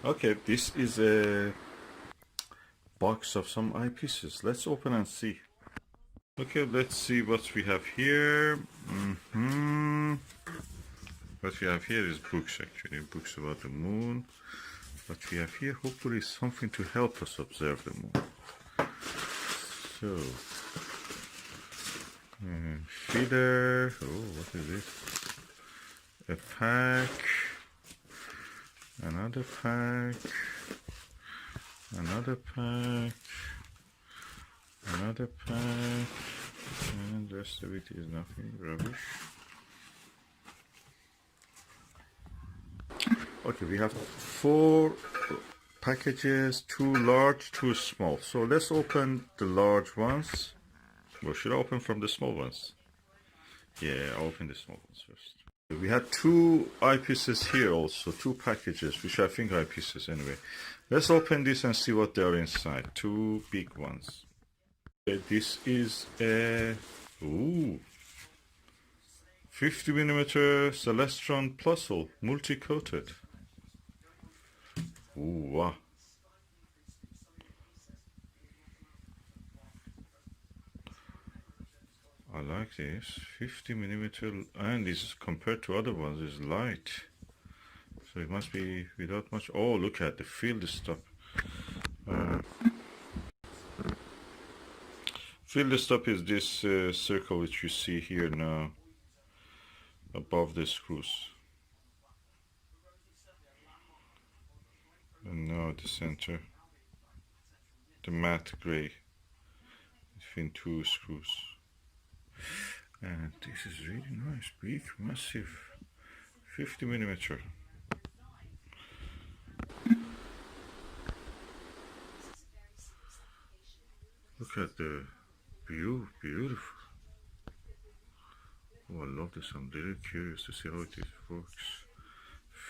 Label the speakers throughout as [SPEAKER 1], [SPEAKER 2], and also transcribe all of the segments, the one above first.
[SPEAKER 1] Okay, this is a box of some eyepieces. Let's open and see. Okay, let's see what we have here. What we have here is books, actually, books about the moon. What we have here hopefully is something to help us observe the moon. So, feeder. Oh, what is this? A pack. Another pack. Another pack. Another pack. And the rest of it is nothing, rubbish. Okay, we have 4 packages, 2 large, 2 small. So let's open the large ones. Or should I open from the small ones? Yeah, I'll open the small ones first. We had 2 eyepieces here also, 2 packages, which I think are eyepieces anyway. Let's open this and see what they are inside. 2 big ones. This is a 50mm Celestron Plossl multi-coated. Ooh, wow. I like this. 50mm, and this compared to other ones is light. So it must be without much. Oh, look at the field stop. Field stop is this circle which you see here now above the screws. And now the center, the matte gray between 2 screws. And this is really nice, big, massive, 50mm. Look at the view, beautiful. Oh, I love this. I'm really curious to see how it works.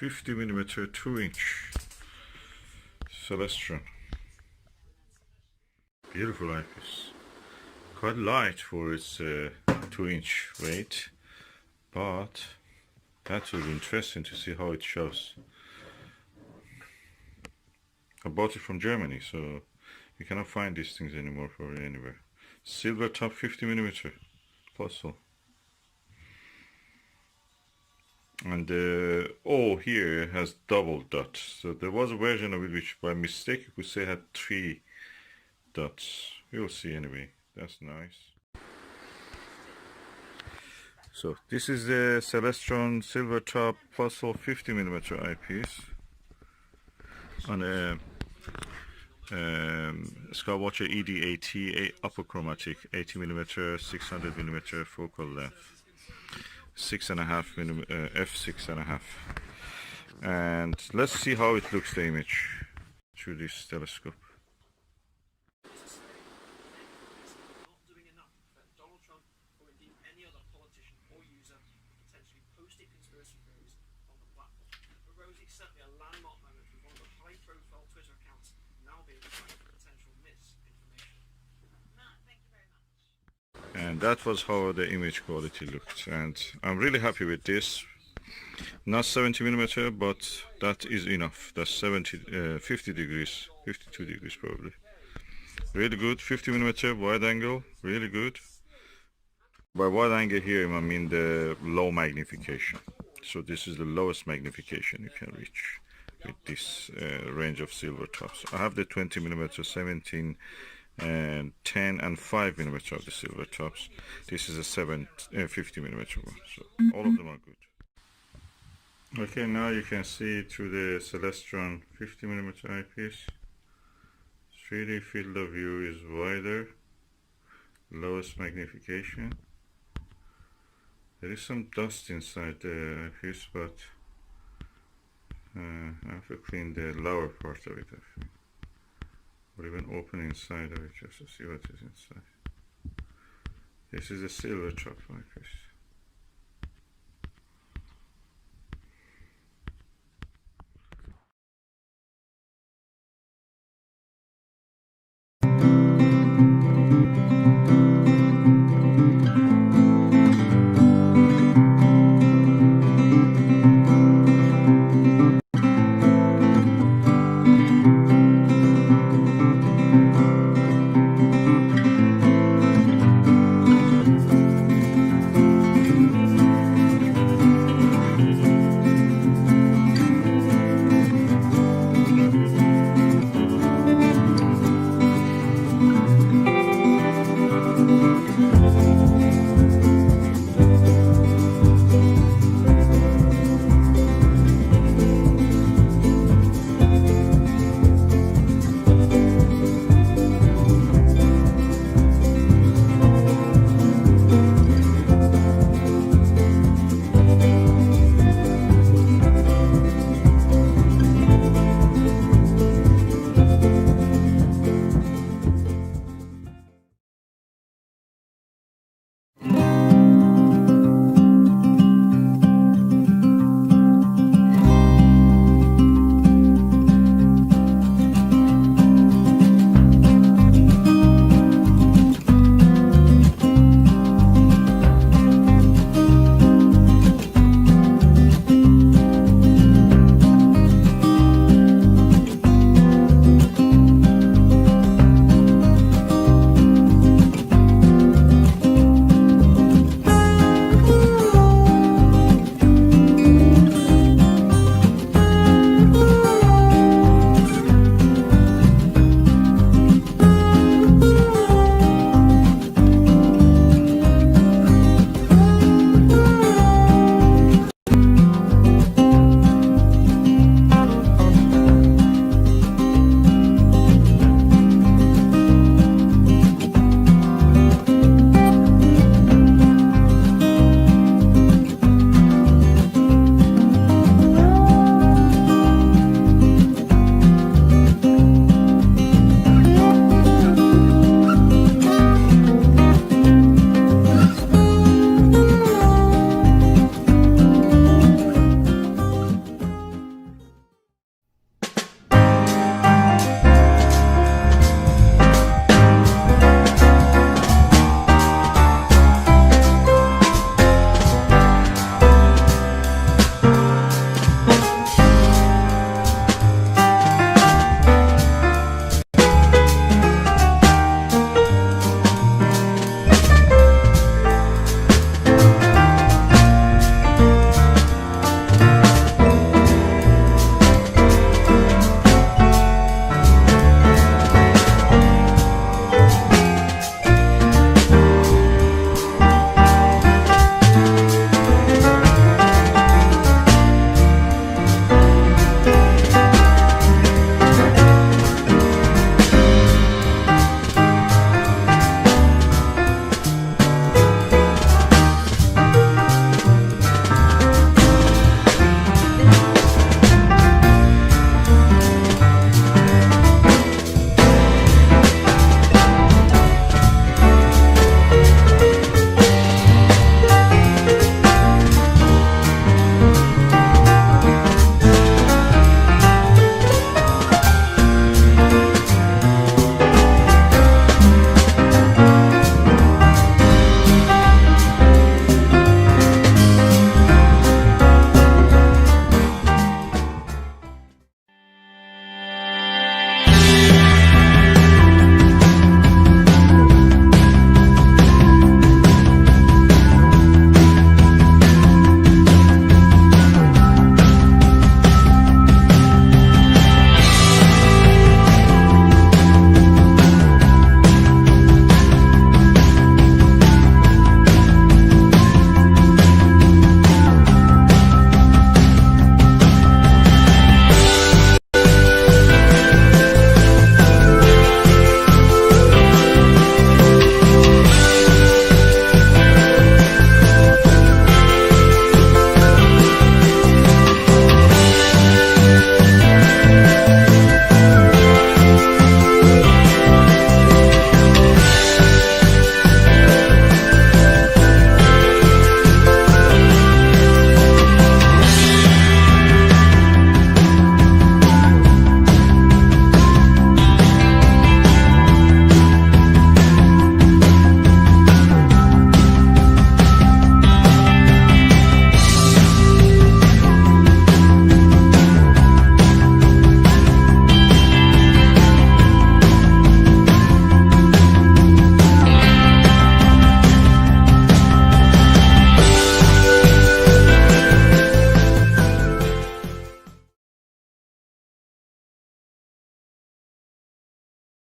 [SPEAKER 1] 50mm 2-inch Celestron. Beautiful eyepiece. Quite light for its 2-inch weight, but that will be interesting to see how it shows. I bought it from Germany, so you cannot find these things anymore for anywhere. Silvertop 50mm Plossl. And the O here has double dots. So there was a version of it which by mistake you could say had 3 dots. We'll see anyway. That's nice. So this is the Celestron Silvertop Plossl 50mm eyepiece on a Skywatcher ED80 upper chromatic 80mm 600mm focal length. 6.5 f6.5, and let's see how it looks, the image through this telescope. And that was how the image quality looked, and I'm really happy with this. Not 70mm, but that is enough. That's 50 degrees, 52 degrees probably. Really good. 50mm wide angle, really good. By wide angle here I mean the low magnification. So this is the lowest magnification you can reach with this range of Silvertops. I have the 20mm, 17 and 10 and 5mm of the Silvertops. This is a 50mm one, so all of them are good. Okay, now you can see through the Celestron 50mm eyepiece. 3D field of view is wider, lowest magnification. There is some dust inside the eyepiece, but I have to clean the lower part of it, I think. Or even open inside of it just to see what is inside. This is a Silvertop eyepiece.